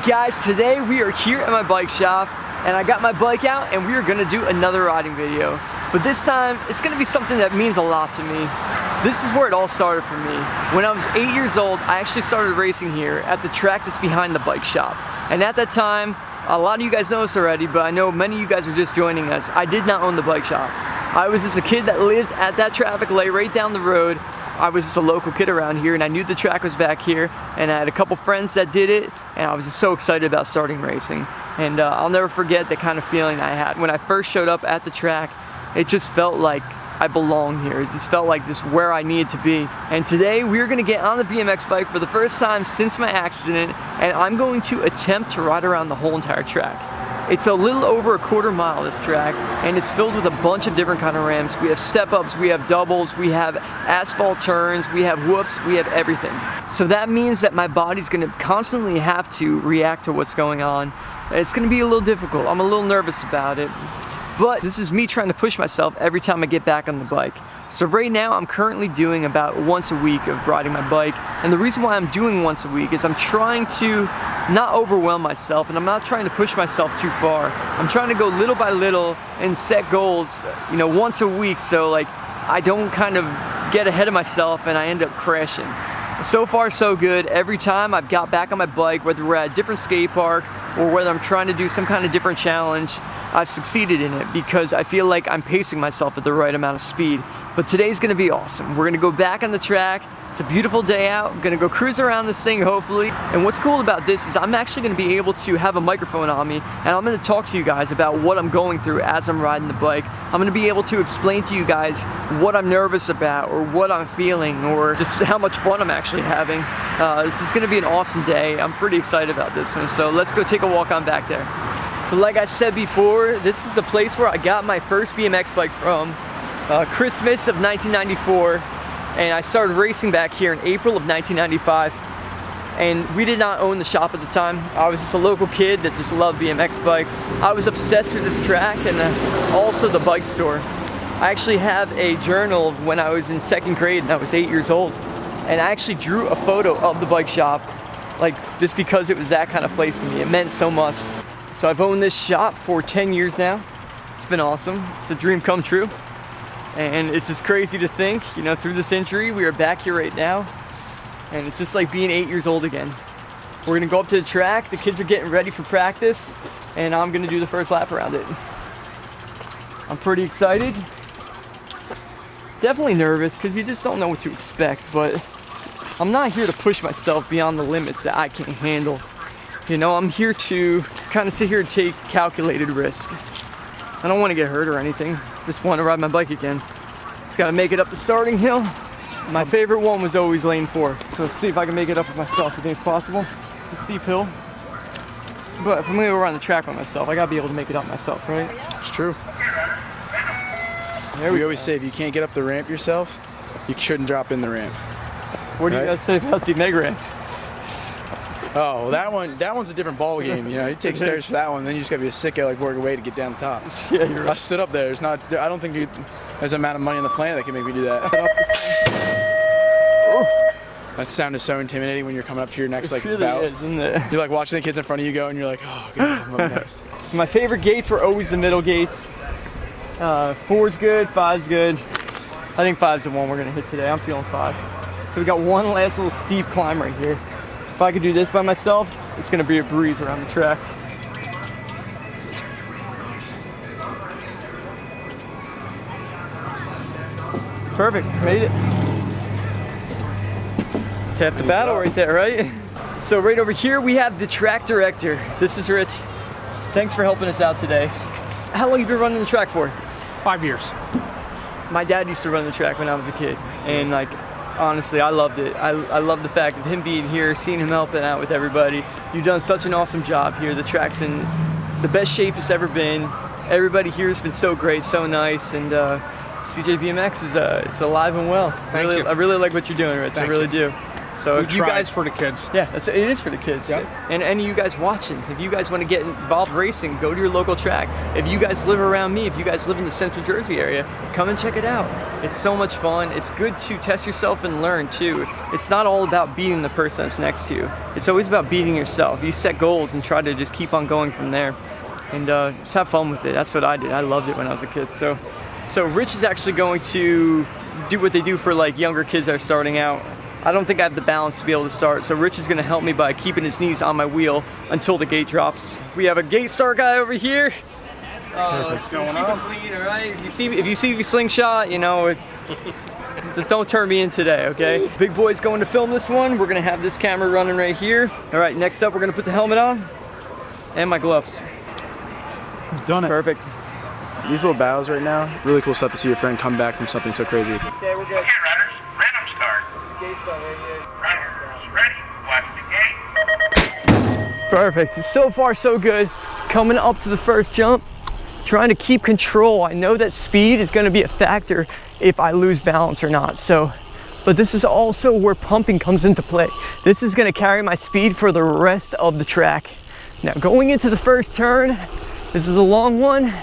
Alright guys, today we are here at my bike shop and I got my bike out and we are gonna do another riding video. But this time, it's gonna be something that means a lot to me. This is where it all started for me. When I was 8 years old, I actually started racing here at the track that's behind the bike shop. And at that time, a lot of you guys know this already, but I know many of you guys are just joining us. I did not own the bike shop. I was just a kid that lived at that traffic light right down the road. I was just a local kid around here and I knew the track was back here and I had a couple friends that did it and I was just so excited about starting racing. And I'll never forget the kind of feeling I had. When I first showed up at the track, it just felt like I belong here. It just felt like this where I needed to be. And today we're gonna get on the BMX bike for the first time since my accident and I'm going to attempt to ride around the whole entire track. It's a little over a quarter mile, this track, and it's filled with a bunch of different kind of ramps. We have step-ups, we have doubles, we have asphalt turns, we have whoops, we have everything. So that means that my body's gonna constantly have to react to what's going on. It's gonna be a little difficult. I'm a little nervous about it. But this is me trying to push myself every time I get back on the bike. So right now I'm currently doing about once a week of riding my bike. And the reason why I'm doing once a week is I'm trying to not overwhelm myself and I'm not trying to push myself too far. I'm trying to go little by little and set goals, once a week so like I don't kind of get ahead of myself and I end up crashing. So far so good. Every time I've got back on my bike, whether we're at a different skate park or whether I'm trying to do some kind of different challenge, I've succeeded in it because I feel like I'm pacing myself at the right amount of speed. But today's gonna be awesome. We're gonna go back on the track. It's a beautiful day out. I'm gonna go cruise around this thing hopefully. And what's cool about this is I'm actually gonna be able to have a microphone on me and I'm gonna talk to you guys about what I'm going through as I'm riding the bike. I'm gonna be able to explain to you guys what I'm nervous about or what I'm feeling or just how much fun I'm actually having. This is gonna be an awesome day. I'm pretty excited about this one. So let's go take a walk on back there. So like I said before, this is the place where I got my first BMX bike from. Christmas of 1994. And I started racing back here in April of 1995. And we did not own the shop at the time. I was just a local kid that just loved BMX bikes. I was obsessed with this track and also the bike store. I actually have a journal when I was in second grade and I was 8 years old. And I actually drew a photo of the bike shop, like just because it was that kind of place to me. It meant so much. So I've owned this shop for 10 years now. It's been awesome. It's a dream come true. And it's just crazy to think, through this injury, we are back here right now. And it's just like being 8 years old again. We're gonna go up to the track, the kids are getting ready for practice, and I'm gonna do the first lap around it. I'm pretty excited. Definitely nervous, because you just don't know what to expect, but I'm not here to push myself beyond the limits that I can't handle. I'm here to kind of sit here and take calculated risk. I don't want to get hurt or anything. Just want to ride my bike again. Just got to make it up the starting hill. My favorite one was always lane 4. So let's see if I can make it up with myself. You think it's possible? It's a steep hill. But if I'm going to go around the track by myself, I got to be able to make it up myself, right? It's true. We always say if you can't get up the ramp yourself, you shouldn't drop in the ramp. What do you guys say about the mega ramp? Oh, well, that one's a different ball game. You take stairs for that one, then you just gotta be a sicko like work away to get down the top. Yeah, you're right. I stood up there. I don't think there's an amount of money on the planet that can make me do that. That sound is so intimidating when you're coming up to your next bout. Is, isn't it? You're like watching the kids in front of you go, and you're like, oh, God, I'm up next. My favorite gates were always the middle gates. 4's good, 5's good. I think 5's the one we're gonna hit today. I'm feeling 5. So we got one last little steep climb right here. If I could do this by myself, it's gonna be a breeze around the track. Perfect, made it. It's half the battle right there, right? So right over here we have the track director. This is Rich. Thanks for helping us out today. How long have you been running the track for? 5 years. My dad used to run the track when I was a kid, and honestly, I loved it. I love the fact of him being here, seeing him helping out with everybody. You've done such an awesome job here. The track's in the best shape it's ever been. Everybody here has been so great, so nice, and CJ BMX is it's alive and well. I really like what you're doing, Rich. I really do. So if you guys for the kids. Yeah, it is for the kids. Yep. And any of you guys watching, if you guys want to get involved racing, go to your local track. If you guys live around me, if you guys live in the Central Jersey area, come and check it out. It's so much fun. It's good to test yourself and learn too. It's not all about beating the person that's next to you. It's always about beating yourself. You set goals and try to just keep on going from there. And just have fun with it. That's what I did. I loved it when I was a kid. So Rich is actually going to do what they do for like younger kids that are starting out. I don't think I have the balance to be able to start, so Rich is going to help me by keeping his knees on my wheel until the gate drops. We have a gate start guy over here. What's going on? Complete, all right? If you see me slingshot, you know, just don't turn me in today, okay? Big boy's going to film this one. We're going to have this camera running right here. All right, next up, we're going to put the helmet on and my gloves. Done it. Perfect. These little battles right now, really cool stuff to see your friend come back from something so crazy. Okay, we're good. Okay, runners, random start. Gate start right here. Runners, ready? Watch the gate. Perfect. So far, so good. Coming up to the first jump, trying to keep control. I know that speed is going to be a factor if I lose balance or not. But this is also where pumping comes into play. This is going to carry my speed for the rest of the track. Now, going into the first turn, this is a long one.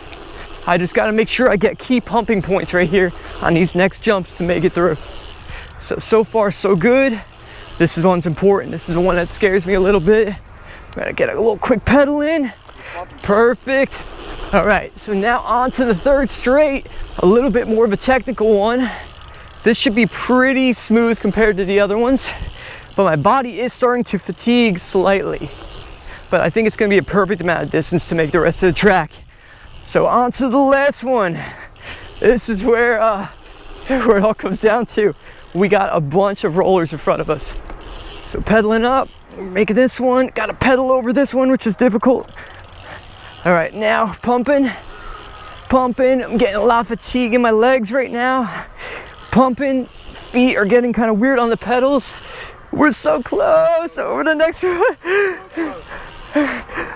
I just got to make sure I get key pumping points right here on these next jumps to make it through. So far, so good. This one's important. This is the one that scares me a little bit. Gotta get a little quick pedal in. Perfect. All right, so now on to the third straight, a little bit more of a technical one. This should be pretty smooth compared to the other ones, but my body is starting to fatigue slightly. But I think it's gonna be a perfect amount of distance to make the rest of the track. So on to the last one. This is where it all comes down to. We got a bunch of rollers in front of us. So pedaling up, making this one, gotta pedal over this one, which is difficult. All right, now pumping. I'm getting a lot of fatigue in my legs right now. Pumping, feet are getting kind of weird on the pedals. We're so close, over the next one.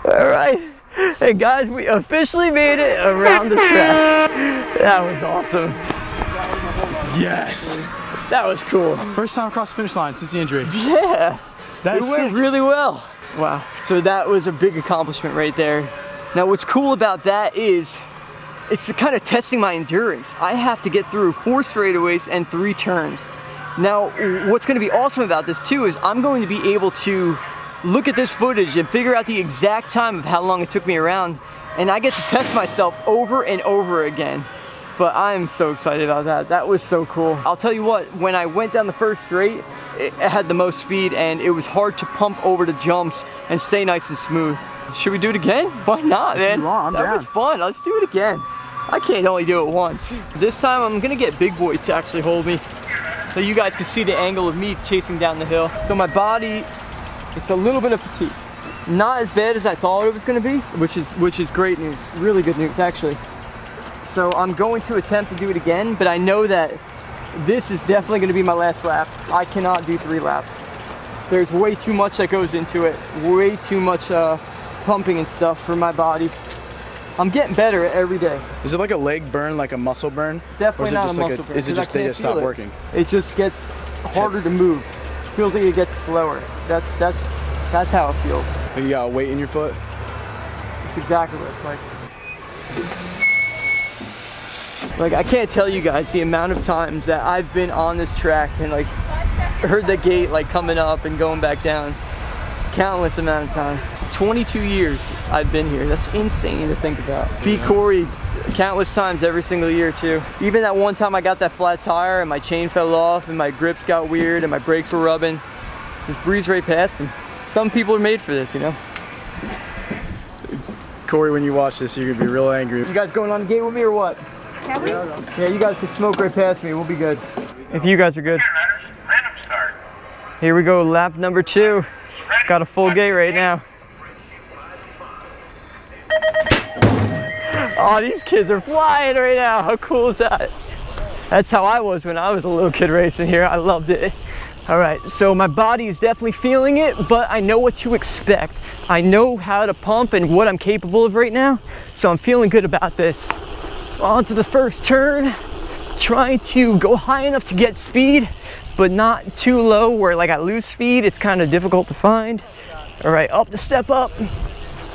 All right. Hey guys, we officially made it around the track. That was awesome. Yes. That was cool. First time across the finish line since the injury. Yes. That It is went sick. really well. Wow. So that was a big accomplishment right there. Now what's cool about that is it's kind of testing my endurance. I have to get through 4 straightaways and 3 turns. Now what's going to be awesome about this too is I'm going to be able to look at this footage and figure out the exact time of how long it took me around, and I get to test myself over and over again. But I'm so excited about that. That was so cool. I'll tell you what, when I went down the first straight, it had the most speed and it was hard to pump over the jumps and stay nice and smooth. Should we do it again? Why not, man? you want, I'm that down. was fun. Let's do it again. I can't only do it once. This time I'm gonna get Big Boy to actually hold me so you guys can see the angle of me chasing down the hill. So my body, it's a little bit of fatigue. Not as bad as I thought it was gonna be, which is great news, really good news actually. So I'm going to attempt to do it again, but I know that this is definitely gonna be my last lap. I cannot do 3 laps. There's way too much that goes into it, way too much pumping and stuff for my body. I'm getting better every day. Is it like a leg burn, like a muscle burn? Definitely not a like muscle burn. Is it 'cause I just they can't just stop feel it. working? It just gets harder to move. Feels like it gets slower. That's how it feels. Like you got a weight in your foot? It's exactly what it's like. Like I can't tell you guys the amount of times that I've been on this track and like heard the gate like coming up and going back down. Countless amount of times. 22 years I've been here. That's insane to think about. Beat Corey countless times every single year too. Even that one time I got that flat tire and my chain fell off and my grips got weird and my brakes were rubbing. Just breezed right past them. Some people are made for this, you know? Corey, when you watch this, you're gonna be real angry. You guys going on the gate with me or what? Shall we? Yeah, you guys can smoke right past me. We'll be good. If you guys are good. Okay, runners, random start. Here we go, lap number 2. Ready? Got a full Watch gate the right now. Oh, these kids are flying right now. How cool is that? That's how I was when I was a little kid racing here. I loved it. All right, so my body is definitely feeling it, but I know what to expect. I know how to pump and what I'm capable of right now, so I'm feeling good about this. So on to the first turn. trying to go high enough to get speed, but not too low where like I lose speed. It's kind of difficult to find. All right, up the step up.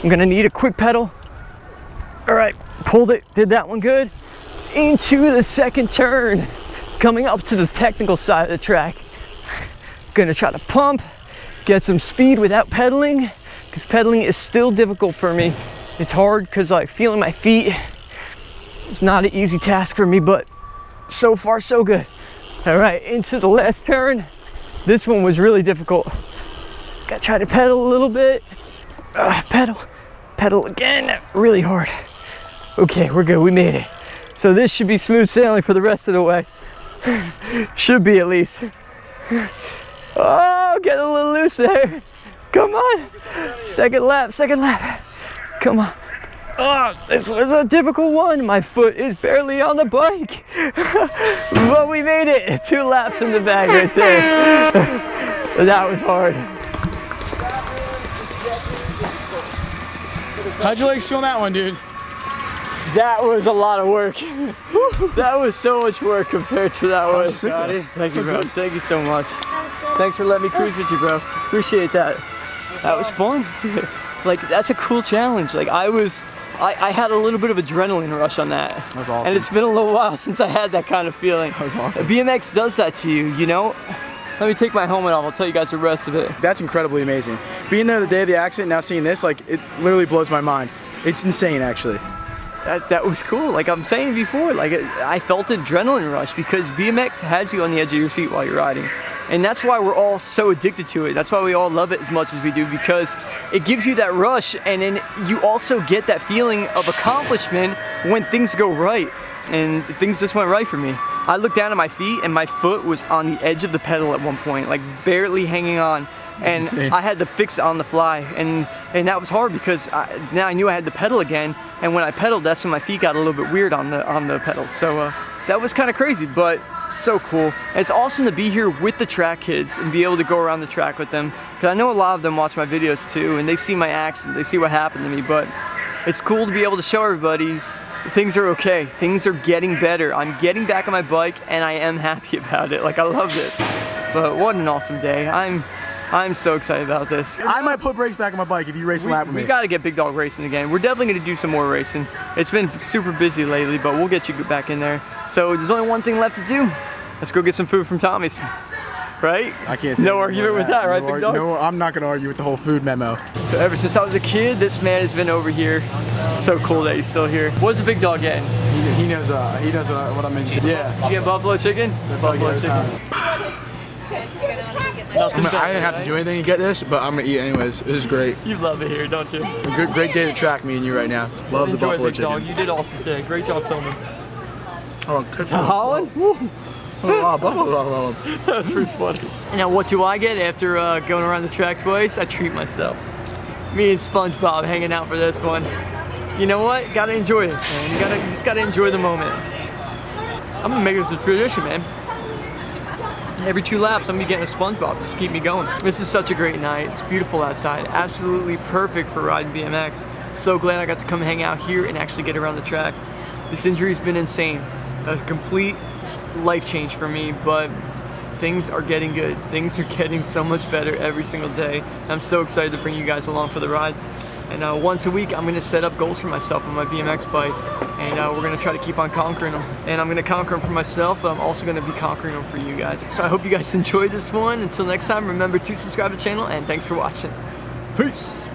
I'm gonna need a quick pedal. All right, pulled it, did that one good. Into the second turn, coming up to the technical side of the track. Gonna try to pump, get some speed without pedaling, because pedaling is still difficult for me. It's hard because like feeling my feet, it's not an easy task for me, but so far so good. All right, into the last turn. This one was really difficult. Gotta try to pedal a little bit. Pedal again, really hard. Okay, we're good, we made it. So this should be smooth sailing for the rest of the way. Should be at least. Oh, getting a little loose there. Come on. Second lap. Come on. Oh, this was a difficult one. My foot is barely on the bike. But we made it. 2 laps in the bag right there. That was hard. How'd your legs feel on that one, dude? That was a lot of work. That was so much work compared to that one. Scotty. Thank you, bro. Thank you so much. That was good. Thanks for letting me cruise with you, bro. Appreciate that. That was fun. Like, that's a cool challenge. Like, I had a little bit of adrenaline rush on that. That was awesome. And it's been a little while since I had that kind of feeling. That was awesome. BMX does that to you, you know? Let me take my helmet off. I'll tell you guys the rest of it. That's incredibly amazing. Being there the day of the accident, now seeing this, like, it literally blows my mind. It's insane, actually. That was cool. Like I'm saying before, like I felt adrenaline rush because BMX has you on the edge of your seat while you're riding. And that's why we're all so addicted to it. That's why we all love it as much as we do, because it gives you that rush, and then you also get that feeling of accomplishment when things go right. And things just went right for me. I looked down at my feet and my foot was on the edge of the pedal at one point, like barely hanging on. And insane. I had to fix it on the fly, and that was hard because now I knew I had to pedal again. And when I pedaled, that's when my feet got a little bit weird on the pedals. So that was kind of crazy, but so cool. And it's awesome to be here with the track kids and be able to go around the track with them, because I know a lot of them watch my videos too, and they see my accident, they see what happened to me. But it's cool to be able to show everybody things are okay. Things are getting better. I'm getting back on my bike, and I am happy about it. Like I love this. But what an awesome day. I'm so excited about this. I might put brakes back on my bike if you race a lap with me. We got to get big dog racing again. We're definitely going to do some more racing. It's been super busy lately, but we'll get you back in there. So there's only one thing left to do. Let's go get some food from Tommy's. Right? I can't say no argument with that, right, big dog? No, I'm not going to argue with the whole food memo. So ever since I was a kid, this man has been over here. So cool that he's still here. What's a big dog getting? He knows what I'm into. Yeah. You get buffalo chicken? That's all Buffalo he chicken. I didn't have to do anything to get this, but I'm gonna eat it anyways. This is great. You love it here, don't you? A great day to track me and you right now. Love the Enjoy, buffalo big dog. chicken. You did awesome today. Great job filming. Oh, Holland? buffalo. That was pretty funny. Now, what do I get after going around the track twice? I treat myself. Me and SpongeBob hanging out for this one. You know what? Gotta enjoy this, man. You just gotta enjoy the moment. I'm gonna make this a tradition, man. Every 2 laps, I'm gonna be getting a SpongeBob just to keep me going. This is such a great night. It's beautiful outside. Absolutely perfect for riding BMX. So glad I got to come hang out here and actually get around the track. This injury's been insane. A complete life change for me, but things are getting good. Things are getting so much better every single day. I'm so excited to bring you guys along for the ride. And once a week, I'm gonna set up goals for myself on my BMX bike, and we're gonna try to keep on conquering them. And I'm gonna conquer them for myself, but I'm also gonna be conquering them for you guys. So I hope you guys enjoyed this one. Until next time, remember to subscribe to the channel, and thanks for watching. Peace.